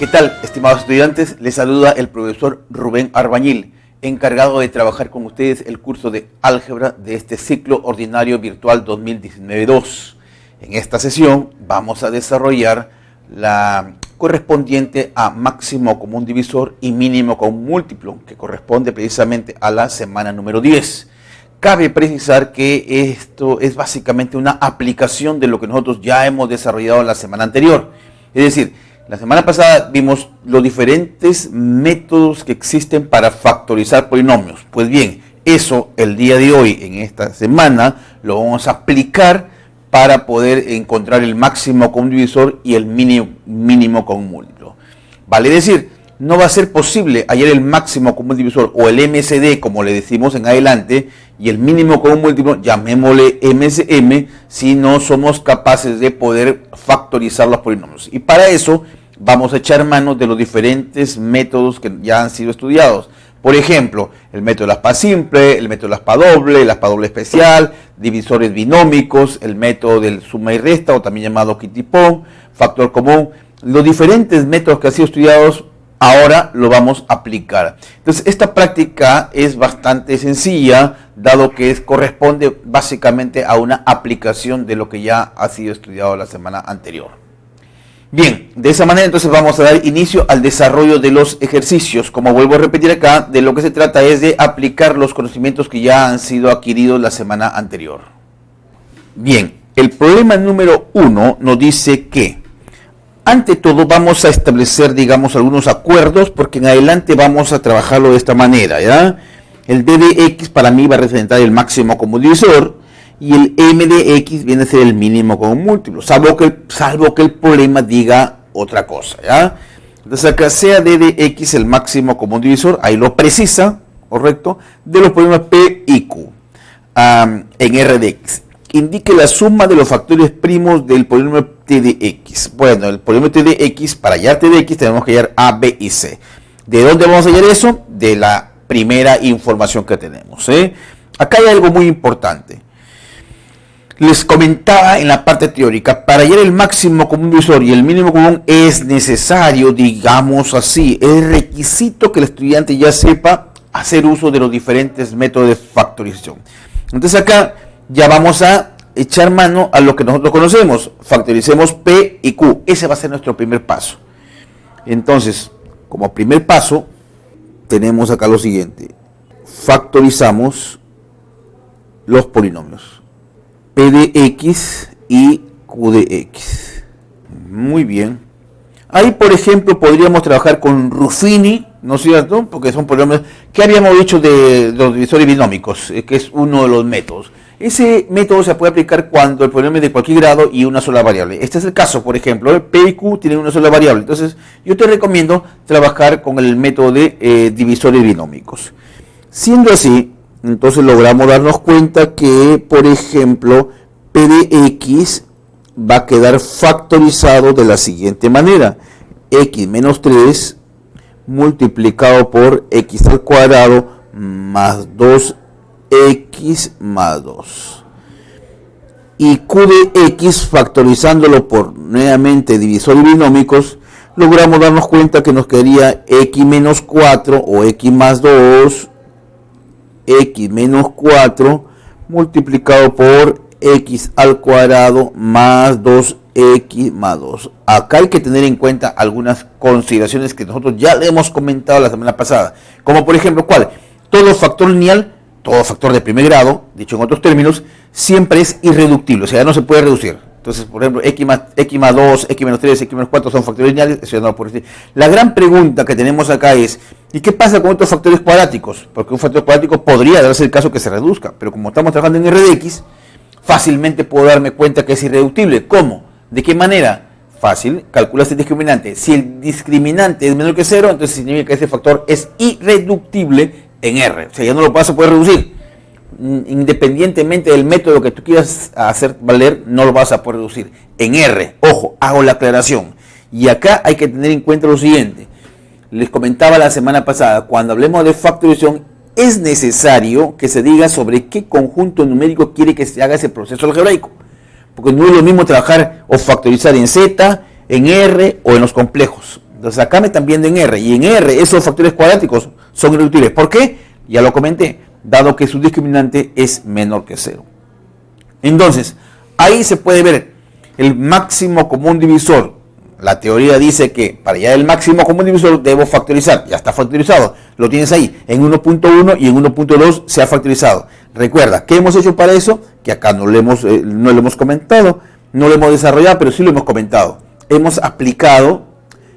¿Qué tal, estimados estudiantes? Les saluda el profesor Rubén Arbañil, encargado de trabajar con ustedes el curso de álgebra de este ciclo ordinario virtual 2019-2. En esta sesión vamos a desarrollar la correspondiente a máximo común divisor y mínimo común múltiplo, que corresponde precisamente a la semana número 10. Cabe precisar que esto es básicamente una aplicación de lo que nosotros ya hemos desarrollado la semana anterior. Es decir, la semana pasada vimos los diferentes métodos que existen para factorizar polinomios. Pues bien, eso el día de hoy, en esta semana, lo vamos a aplicar para poder encontrar el máximo común divisor y el mínimo común múltiplo. Vale decir, no va a ser posible hallar el máximo común divisor o el MCD, como le decimos en adelante, y el mínimo común múltiplo, llamémosle MCM, si no somos capaces de poder factorizar los polinomios. Y para eso vamos a echar mano de los diferentes métodos que ya han sido estudiados. Por ejemplo, el método de la aspa simple, el método de la aspa doble especial, divisores binómicos, el método del suma y resta, o también llamado Kitty-Pong, factor común. Los diferentes métodos que han sido estudiados ahora lo vamos a aplicar. Entonces, esta práctica es bastante sencilla, dado que corresponde básicamente a una aplicación de lo que ya ha sido estudiado la semana anterior. Bien, de esa manera entonces vamos a dar inicio al desarrollo de los ejercicios. Como vuelvo a repetir acá, de lo que se trata es de aplicar los conocimientos que ya han sido adquiridos la semana anterior. Bien, el problema número 1 nos dice que ante todo vamos a establecer, digamos, algunos acuerdos, porque en adelante vamos a trabajarlo de esta manera, ¿ya? El d de x para mí va a representar el máximo común divisor y el m de x viene a ser el mínimo común múltiplo, salvo que el problema diga otra cosa, ¿ya? Entonces acá sea d de x el máximo común divisor, ahí lo precisa, ¿correcto? De los polinomios p y q en r de x. Indique la suma de los factores primos del polinomio t de x. Bueno, el polinomio t de x, para hallar t de x tenemos que hallar a, b y c. ¿De dónde vamos a hallar eso? De la primera información que tenemos, ¿eh? Acá hay algo muy importante. Les comentaba en la parte teórica, para hallar el máximo común divisor y el mínimo común es necesario, digamos así, es requisito que el estudiante ya sepa hacer uso de los diferentes métodos de factorización. Entonces acá ya vamos a echar mano a lo que nosotros conocemos. Factoricemos P y Q. Ese va a ser nuestro primer paso. Entonces, como primer paso, tenemos acá lo siguiente. Factorizamos los polinomios P de x y Q de x. Muy bien. Ahí, por ejemplo, podríamos trabajar con Ruffini, ¿no es cierto? Porque son polinomios. ¿Qué habíamos dicho de los divisores binómicos? Que es uno de los métodos. Ese método se puede aplicar cuando el polinomio es de cualquier grado y una sola variable. Este es el caso, por ejemplo, P y Q tienen una sola variable. Entonces, yo te recomiendo trabajar con el método de divisores binómicos. Siendo así, entonces logramos darnos cuenta que, por ejemplo, P de x va a quedar factorizado de la siguiente manera. X menos 3 multiplicado por x al cuadrado más 2x más 2. Y Q de x factorizándolo por nuevamente divisores binómicos, logramos darnos cuenta que nos quedaría x menos 4 o x más 2, x menos 4 multiplicado por x al cuadrado más 2x más 2. Acá hay que tener en cuenta algunas consideraciones que nosotros ya le hemos comentado la semana pasada, como por ejemplo, ¿cuál? Todo factor lineal, todo factor de primer grado, dicho en otros términos, siempre es irreductible, o sea, ya no se puede reducir. Entonces, por ejemplo, x más 2, x menos 3, x menos 4 son factores lineales, eso ya no lo puedo decir. La gran pregunta que tenemos acá es, ¿y qué pasa con estos factores cuadráticos? Porque un factor cuadrático podría darse el caso que se reduzca, pero como estamos trabajando en r de x, fácilmente puedo darme cuenta que es irreductible. ¿Cómo? ¿De qué manera? Fácil, calculas el discriminante. Si el discriminante es menor que 0, entonces significa que ese factor es irreductible en R. O sea, ya no lo vas a poder reducir. Independientemente del método que tú quieras hacer valer, no lo vas a poder reducir. En R, ojo, hago la aclaración. Y acá hay que tener en cuenta lo siguiente. Les comentaba la semana pasada, cuando hablemos de factorización, es necesario que se diga sobre qué conjunto numérico quiere que se haga ese proceso algebraico. Porque no es lo mismo trabajar o factorizar en Z, en R o en los complejos. Entonces acá me están viendo en R, y en R esos factores cuadráticos son irreductibles. ¿Por qué? Ya lo comenté, dado que su discriminante es menor que 0. Entonces, ahí se puede ver el máximo común divisor. La teoría dice que para hallar el máximo común divisor debo factorizar. Ya está factorizado. Lo tienes ahí. En 1.1 y en 1.2 se ha factorizado. Recuerda, ¿qué hemos hecho para eso? Que acá no lo hemos comentado, no lo hemos desarrollado, pero sí lo hemos comentado. Hemos aplicado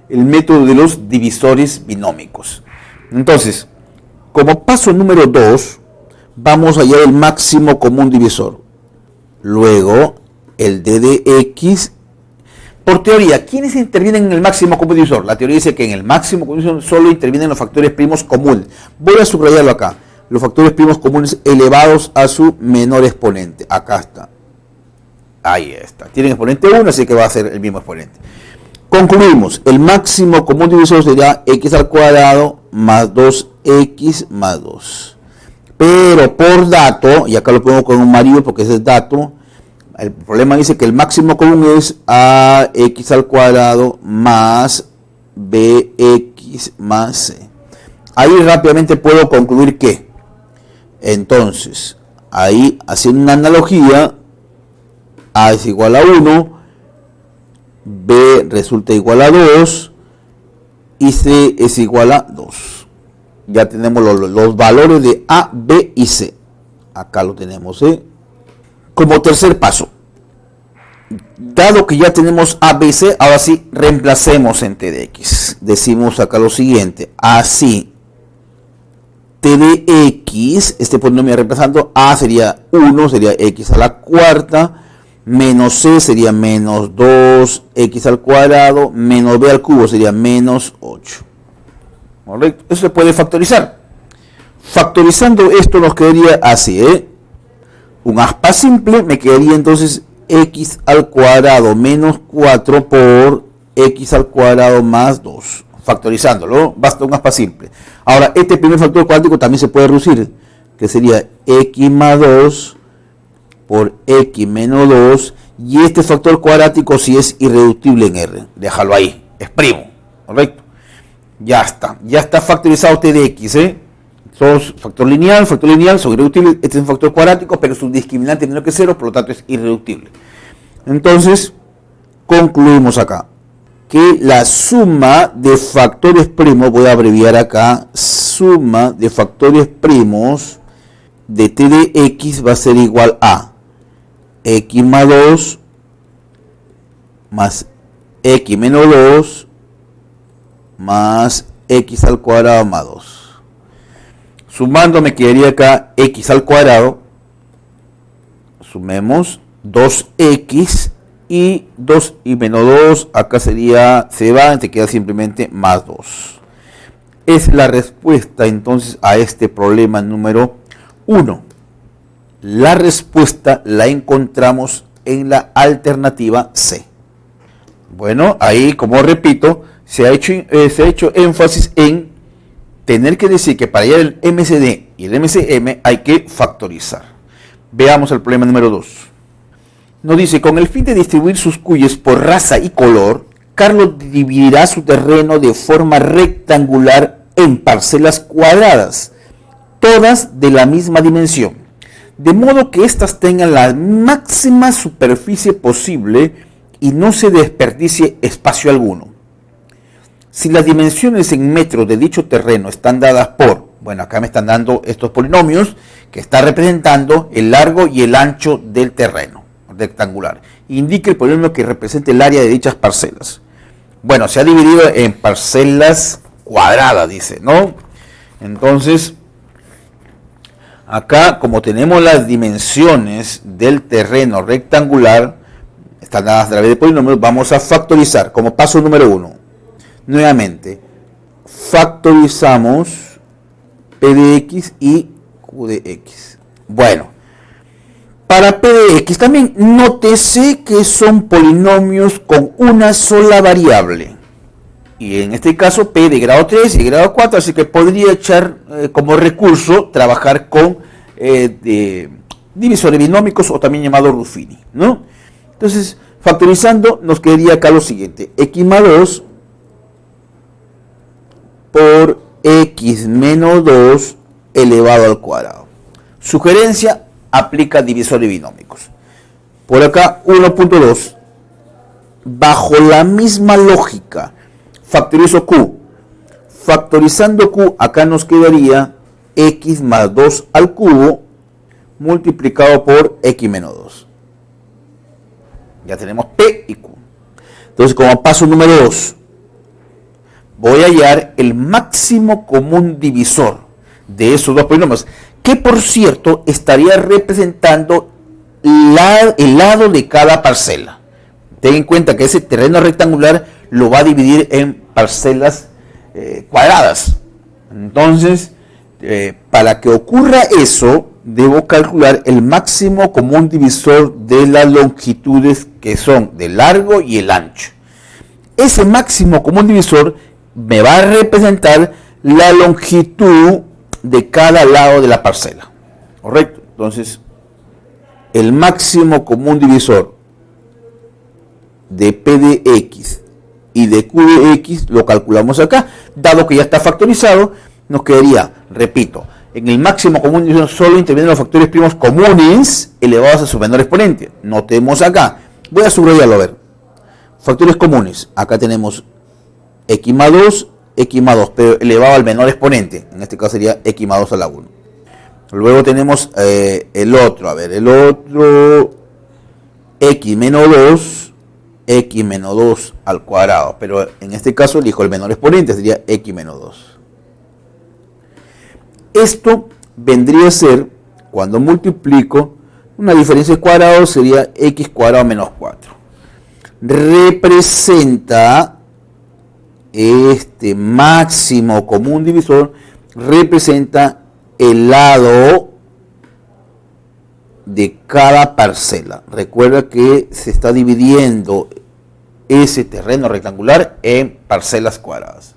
el método de los divisores binómicos. Entonces, como paso número 2, vamos a hallar el máximo común divisor. Luego, el d de x. Por teoría, ¿quiénes intervienen en el máximo común divisor? La teoría dice que en el máximo común divisor solo intervienen los factores primos comunes. Voy a subrayarlo acá. Los factores primos comunes elevados a su menor exponente. Acá está. Ahí está. Tienen exponente 1, así que va a ser el mismo exponente. Concluimos. El máximo común divisor será x al cuadrado más 2x más 2. Pero por dato, y acá lo pongo con un amarillo porque ese es dato, el problema dice que el máximo común es ax al cuadrado más bx más c. Ahí rápidamente puedo concluir que, entonces, ahí haciendo una analogía, a es igual a 1, b resulta igual a 2 y c es igual a 2. Ya tenemos los valores de a, b y c. Acá lo tenemos, Como tercer paso, dado que ya tenemos a, b, c, ahora sí reemplacemos en t de x. Decimos acá lo siguiente, así t de x, este polinomio reemplazando, a sería 1, sería x a la cuarta, menos c sería menos 2x al cuadrado, menos b al cubo sería menos 8. ¿Correcto? Eso se puede factorizar. Factorizando esto nos quedaría así, un aspa simple, me quedaría entonces x al cuadrado menos 4 por x al cuadrado más 2. Factorizándolo, basta un aspa simple. Ahora, este primer factor cuadrático también se puede reducir, que sería x más 2 por x menos 2, y este factor cuadrático sí es irreductible en R. Déjalo ahí, es primo, ¿correcto? Ya está factorizado t de x, factor lineal, son irreductibles. Este es un factor cuadrático, pero su discriminante es menor que 0, por lo tanto es irreductible. Entonces, concluimos acá que la suma de factores primos, voy a abreviar acá, suma de factores primos de t de x va a ser igual a x más 2 más x menos 2 más x al cuadrado más 2. Sumando me quedaría acá x al cuadrado, sumemos 2x y 2 y menos 2, acá sería, se va, te queda simplemente más 2. Es la respuesta entonces a este problema número 1. La respuesta la encontramos en la alternativa C. Bueno, ahí, como repito, se ha hecho énfasis en tener que decir que para hallar el MCD y el MCM hay que factorizar. Veamos el problema número 2. Nos dice, con el fin de distribuir sus cuyes por raza y color, Carlos dividirá su terreno de forma rectangular en parcelas cuadradas, todas de la misma dimensión, de modo que éstas tengan la máxima superficie posible y no se desperdicie espacio alguno. Si las dimensiones en metros de dicho terreno están dadas por, bueno, acá me están dando estos polinomios que está representando el largo y el ancho del terreno rectangular. Indique el polinomio que represente el área de dichas parcelas. Bueno, se ha dividido en parcelas cuadradas, dice, ¿no? Entonces, acá, como tenemos las dimensiones del terreno rectangular, están dadas a través de polinomios, vamos a factorizar como paso número 1. Nuevamente, factorizamos p de x y q de x. Bueno, para p de x también nótese que son polinomios con una sola variable. Y en este caso p de grado 3 y de grado 4, así que podría echar como recurso trabajar con divisores binómicos o también llamado Ruffini, ¿no? Entonces, factorizando nos quedaría acá lo siguiente, x más 2 por x menos 2 elevado al cuadrado. Sugerencia, aplica divisores binómicos. Por acá 1.2, bajo la misma lógica, factorizo q. Factorizando q, acá nos quedaría x más 2 al cubo multiplicado por x menos 2. Ya tenemos p y q. Entonces, como paso número 2, voy a hallar el máximo común divisor de esos dos polinomios, que por cierto estaría representando el lado de cada parcela. Ten en cuenta que ese terreno rectangular lo va a dividir en parcelas cuadradas. Entonces, para que ocurra eso, debo calcular el máximo común divisor de las longitudes que son el largo y el ancho. Ese máximo común divisor me va a representar la longitud de cada lado de la parcela. ¿Correcto? Entonces, el máximo común divisor de P de X y de Q de X lo calculamos acá. Dado que ya está factorizado, nos quedaría, repito, en el máximo común divisor solo intervienen los factores primos comunes elevados a su menor exponente. Notemos acá. Voy a subrayarlo, a ver. Factores comunes. Acá tenemos x más 2, pero elevado al menor exponente. En este caso sería x más 2 a la 1. Luego tenemos el otro. A ver, el otro x menos 2 al cuadrado. Pero en este caso elijo el menor exponente, sería x menos 2. Esto vendría a ser, cuando multiplico, una diferencia de cuadrados sería x cuadrado menos 4. Representa este máximo común divisor, representa el lado de cada parcela. Recuerda que se está dividiendo ese terreno rectangular en parcelas cuadradas.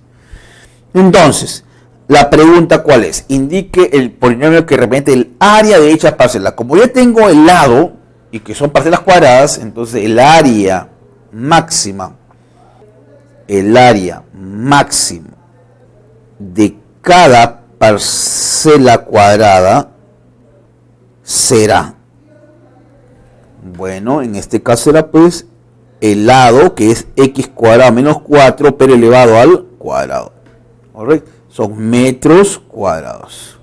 Entonces, la pregunta ¿cuál es? Indique el polinomio que representa el área de dicha parcela. Como ya tengo el lado y que son parcelas cuadradas, entonces el área máxima de cada parcela cuadrada será, bueno, en este caso será pues el lado que es x cuadrado menos 4 pero elevado al cuadrado. ¿Correcto? Son metros cuadrados.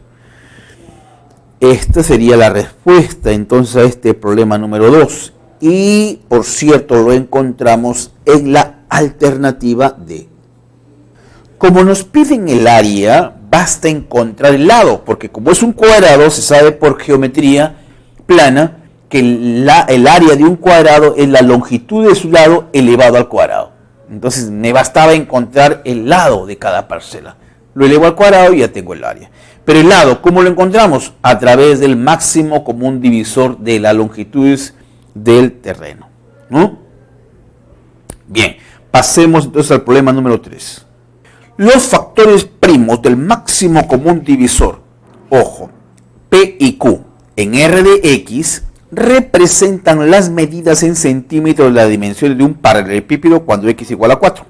Esta sería la respuesta entonces a este problema número 2. Y por cierto lo encontramos en la alternativa D. Como nos piden el área, basta encontrar el lado, porque como es un cuadrado, se sabe por geometría plana que el área de un cuadrado es la longitud de su lado elevado al cuadrado. Entonces me bastaba encontrar el lado de cada parcela. Lo elevo al cuadrado y ya tengo el área. Pero el lado, ¿cómo lo encontramos? A través del máximo común divisor de las longitudes del terreno, ¿no? Bien, pasemos entonces al problema número 3. Los factores primos del máximo común divisor, ojo, P y Q en R de X representan las medidas en centímetros de las dimensiones de un paralelepípedo cuando X igual a 4.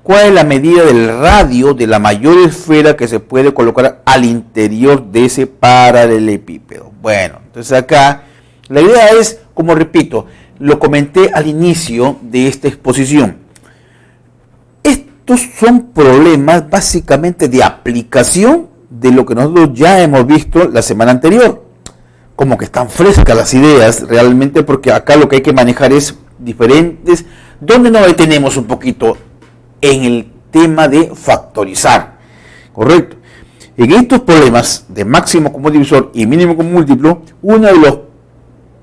¿Cuál es la medida del radio de la mayor esfera que se puede colocar al interior de ese paralelepípedo? Bueno, entonces acá la idea es, como repito, lo comenté al inicio de esta exposición. Estos son problemas básicamente de aplicación de lo que nosotros ya hemos visto la semana anterior. Como que están frescas las ideas realmente, porque acá lo que hay que manejar es diferentes. ¿Dónde nos detenemos un poquito? En el tema de factorizar, ¿correcto? En estos problemas de máximo común divisor y mínimo común múltiplo, uno de los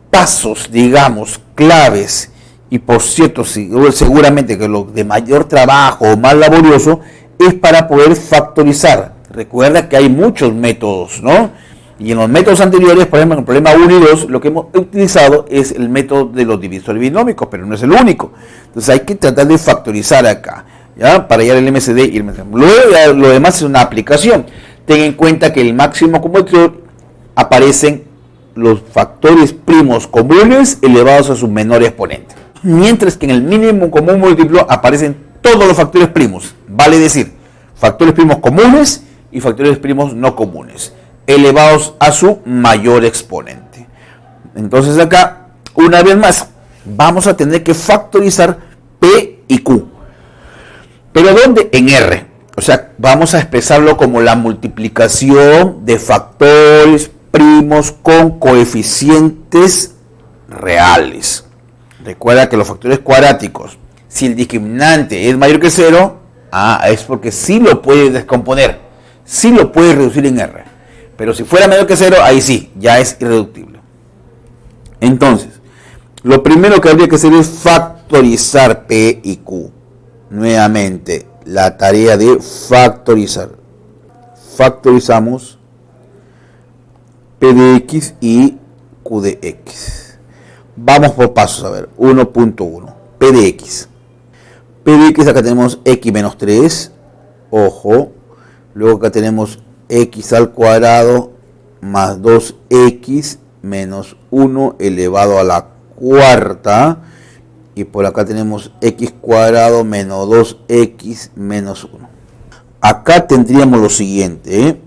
pasos, digamos, claves, y por cierto, seguramente que lo de mayor trabajo o más laborioso, es para poder factorizar. Recuerda que hay muchos métodos, ¿no? Y en los métodos anteriores, por ejemplo, en el problema 1 y 2, lo que hemos utilizado es el método de los divisores binómicos, pero no es el único. Entonces hay que tratar de factorizar acá, ¿ya? Para hallar el MCD y el MCD. Luego lo demás es una aplicación. Ten en cuenta que el máximo común aparecen los factores primos comunes elevados a su menor exponente. Mientras que en el mínimo común múltiplo aparecen todos los factores primos. Vale decir, factores primos comunes y factores primos no comunes, elevados a su mayor exponente. Entonces acá, una vez más, vamos a tener que factorizar P y Q. ¿Pero dónde? En R. O sea, vamos a expresarlo como la multiplicación de factores primos con coeficientes reales. Recuerda que los factores cuadráticos, si el discriminante es mayor que 0, es porque sí lo puede descomponer, sí lo puede reducir en R. Pero si fuera menor que 0, ahí sí, ya es irreductible. Entonces, lo primero que habría que hacer es factorizar P y Q. Nuevamente, la tarea de factorizar. Factorizamos P de X y Q de X. Vamos por pasos, a ver. 1.1. P de X. P de X, acá tenemos X menos 3. Ojo. Luego acá tenemos X al cuadrado más 2X menos 1 elevado a la cuarta. Y por acá tenemos X cuadrado menos 2X menos 1. Acá tendríamos lo siguiente,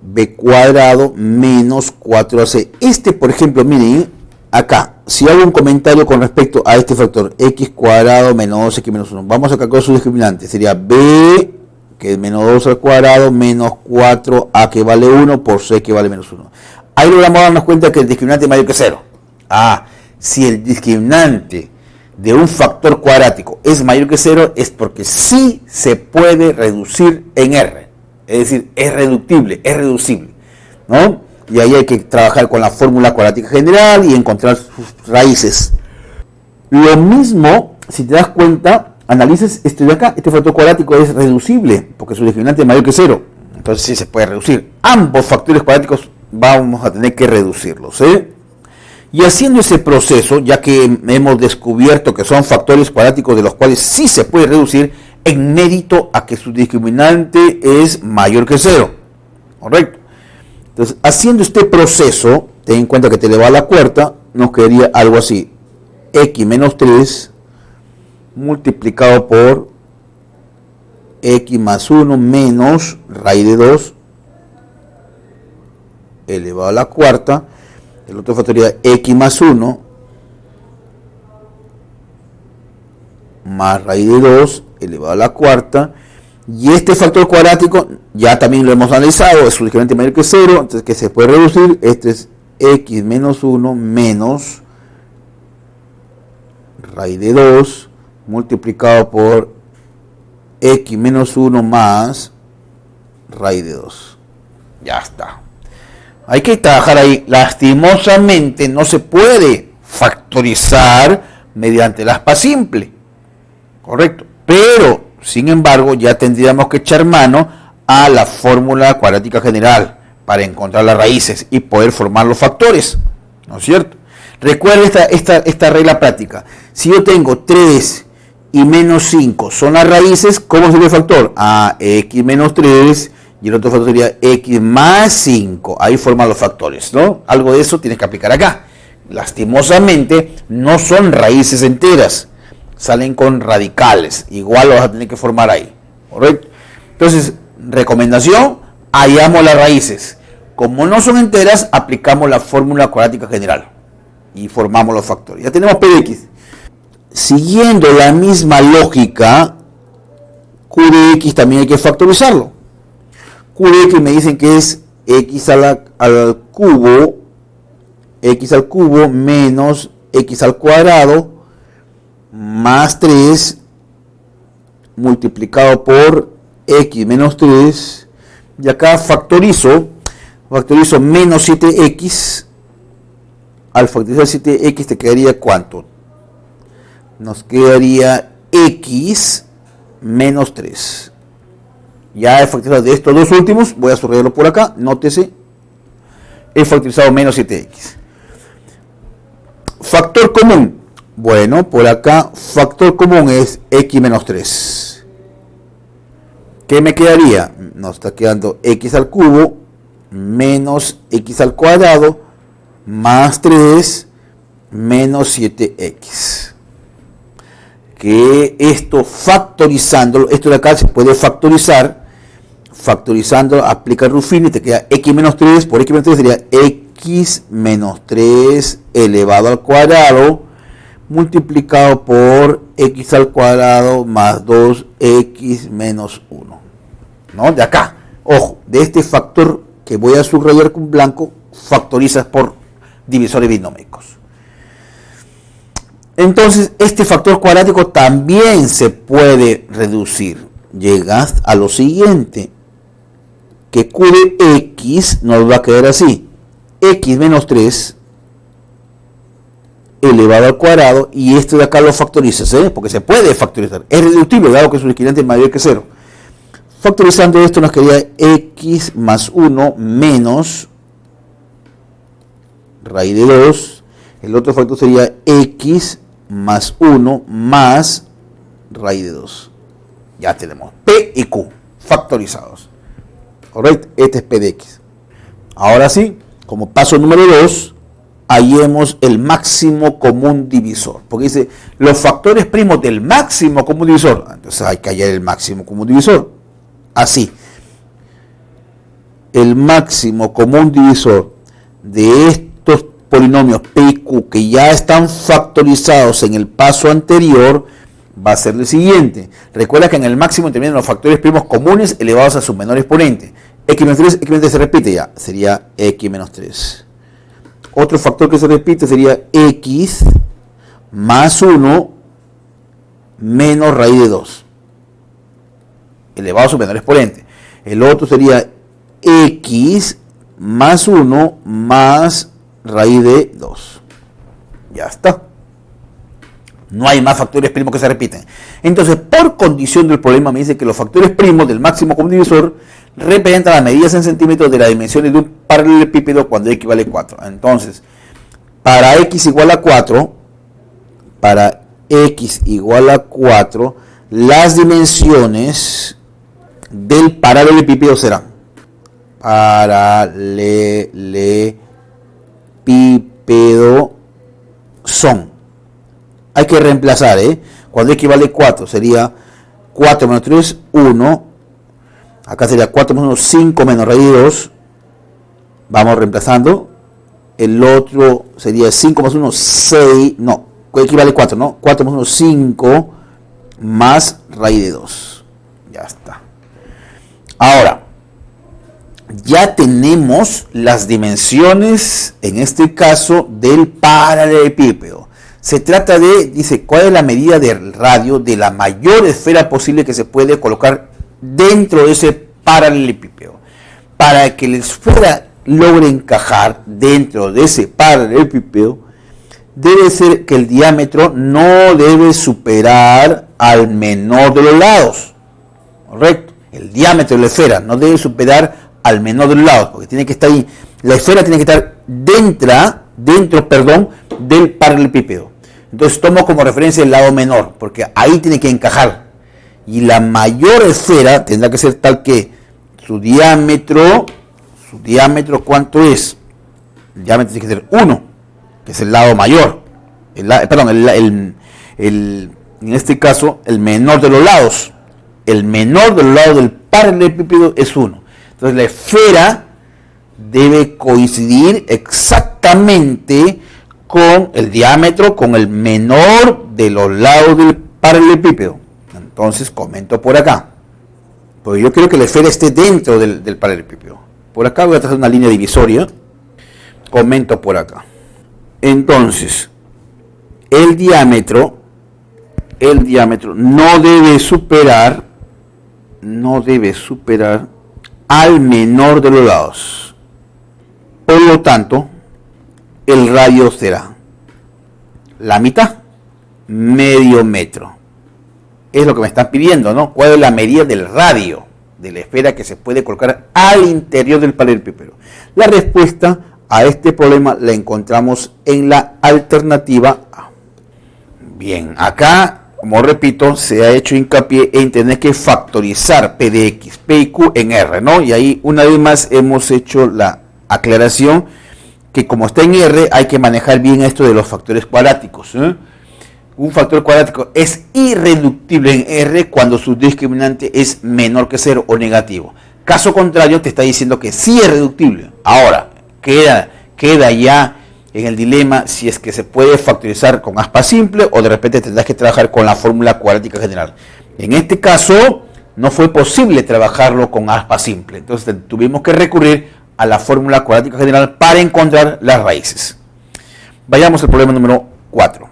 B cuadrado menos 4AC. Por ejemplo, miren, acá, si hago un comentario con respecto a este factor, X cuadrado menos 2X menos 1, vamos a calcular su discriminante. Sería B, que es menos 2 al cuadrado, menos 4A, que vale 1, por C, que vale menos 1. Ahí logramos darnos cuenta que el discriminante es mayor que 0. Si el discriminante de un factor cuadrático es mayor que 0, es porque sí se puede reducir en R. Es decir, es reductible, es reducible, ¿no? Y ahí hay que trabajar con la fórmula cuadrática general y encontrar sus raíces. Lo mismo, si te das cuenta, analices este de acá, este factor cuadrático es reducible, porque su discriminante es mayor que 0. Entonces sí se puede reducir. Ambos factores cuadráticos vamos a tener que reducirlos, Y haciendo ese proceso, ya que hemos descubierto que son factores cuadráticos de los cuales sí se puede reducir, en mérito a que su discriminante es mayor que 0. ¿Correcto? Entonces, haciendo este proceso, ten en cuenta que te elevado a la cuarta, nos quedaría algo así. X menos 3 multiplicado por X más 1 menos raíz de 2 elevado a la cuarta. El otro factor sería X más 1 más raíz de 2 elevado a la cuarta. Y este factor cuadrático ya también lo hemos analizado, es su discriminante mayor que 0, entonces que se puede reducir. Este es X menos 1 menos raíz de 2 multiplicado por X menos 1 más raíz de 2. Ya está. Hay que trabajar ahí. Lastimosamente no se puede factorizar mediante la aspa simple. Correcto. Pero, sin embargo, ya tendríamos que echar mano a la fórmula cuadrática general para encontrar las raíces y poder formar los factores. ¿No es cierto? Recuerda esta regla práctica. Si yo tengo 3 y menos 5 son las raíces, ¿cómo sería el factor? X menos 3 y el otro factor sería X más 5. Ahí forman los factores, ¿no? Algo de eso tienes que aplicar acá. Lastimosamente, no son raíces enteras. Salen con radicales. Igual lo vas a tener que formar ahí. ¿Correcto? Entonces, recomendación, hallamos las raíces. Como no son enteras, aplicamos la fórmula cuadrática general. Y formamos los factores. Ya tenemos P de X. Siguiendo la misma lógica, Q de X también hay que factorizarlo. Q de X me dicen que es X al cubo menos X al cuadrado más 3 multiplicado por X menos 3. Y acá factorizo menos 7X. Al factorizar 7X te quedaría ¿cuánto? Nos quedaría X menos 3. Ya he factorizado de estos dos últimos, voy a subrayarlo por acá, nótese, he factorizado menos 7X. Factor común, bueno, por acá factor común es X menos 3. ¿Qué me quedaría? Nos está quedando X al cubo menos X al cuadrado más 3 menos 7X. Que esto factorizándolo, esto de acá se puede factorizar factorizando, aplica Ruffini, te queda x menos 3, por x menos 3 sería x menos 3 elevado al cuadrado, multiplicado por x al cuadrado más 2x menos 1. ¿No? De acá, ojo, de este factor que voy a subrayar con blanco, factorizas por divisores binómicos. Entonces, este factor cuadrático también se puede reducir. Llegas a lo siguiente, que q de x nos va a quedar así, x menos 3 elevado al cuadrado, y esto de acá lo factorizas, porque se puede factorizar, es reductible, dado que su equivalente es mayor que 0. Factorizando esto nos quedaría x más 1 menos raíz de 2, el otro factor sería x más 1 más raíz de 2. Ya tenemos P y Q factorizados. ¿Correcto? Este es P de X. Ahora sí, como paso número 2, hallemos el máximo común divisor. Porque dice, los factores primos del máximo común divisor. Entonces hay que hallar el máximo común divisor. Así. El máximo común divisor de estos polinomios P y Q que ya están factorizados en el paso anterior va a ser el siguiente. Recuerda que en el máximo intervienen los factores primos comunes elevados a su menor exponente. X menos 3, X menos 3 se repite ya. Sería X menos 3. Otro factor que se repite sería X más 1 menos raíz de 2. Elevado a su menor exponente. El otro sería X más 1 más raíz de 2. Ya está. No hay más factores primos que se repiten. Entonces, por condición del problema, me dice que los factores primos del máximo común divisor representan las medidas en centímetros de las dimensiones de un paralelepípedo cuando x vale 4. Entonces, para x igual a 4, las dimensiones del paralelepípedo serán paralelepípedo son. Hay que reemplazar, cuando x vale 4 sería 4 menos 3, 1. Acá sería 4 menos 1, 5 menos raíz de 2. Vamos reemplazando. El otro sería 5 más 1, 6. No, x vale 4, ¿no? 4 más 1, 5 más raíz de 2. Ya está. Ahora, ya tenemos las dimensiones, en este caso, del paralelepípedo. Se trata de, dice, ¿cuál es la medida del radio de la mayor esfera posible que se puede colocar dentro de ese paralelepípedo? Para que la esfera logre encajar dentro de ese paralelepípedo, debe ser que el diámetro no debe superar al menor de los lados. ¿Correcto? El diámetro de la esfera no debe superar al menor de los lados, porque tiene que estar ahí. La esfera tiene que estar dentro del paralelepípedo. Entonces tomo como referencia el lado menor, porque ahí tiene que encajar. Y la mayor esfera tendrá que ser tal que su diámetro, ¿cuánto es? El diámetro tiene que ser 1, que es el lado mayor. En este caso, el menor de los lados. El menor de los lados del paralelepípedo es 1. Entonces la esfera debe coincidir exactamente con el diámetro, con el menor de los lados del paralelepípedo. Entonces comento por acá, porque yo quiero que la esfera esté dentro del paralelepípedo. Por acá voy a trazar una línea divisoria. Comento por acá. Entonces, el diámetro no debe superar al menor de los lados. Por lo tanto, el radio será la mitad, medio metro. Es lo que me están pidiendo, ¿no? ¿Cuál es la medida del radio de la esfera que se puede colocar al interior del paralelepípedo? La respuesta a este problema la encontramos en la alternativa A. Bien, acá, como repito, se ha hecho hincapié en tener que factorizar P de X, P y Q en R, ¿no? Y ahí una vez más hemos hecho la aclaración que como está en R hay que manejar bien esto de los factores cuadráticos. Un factor cuadrático es irreductible en R cuando su discriminante es menor que 0 o negativo. Caso contrario, te está diciendo que sí es reductible. Ahora, queda ya en el dilema si es que se puede factorizar con aspa simple o de repente tendrás que trabajar con la fórmula cuadrática general. En este caso, no fue posible trabajarlo con aspa simple. Entonces tuvimos que recurrir a la fórmula cuadrática general para encontrar las raíces. Vayamos al problema número 4.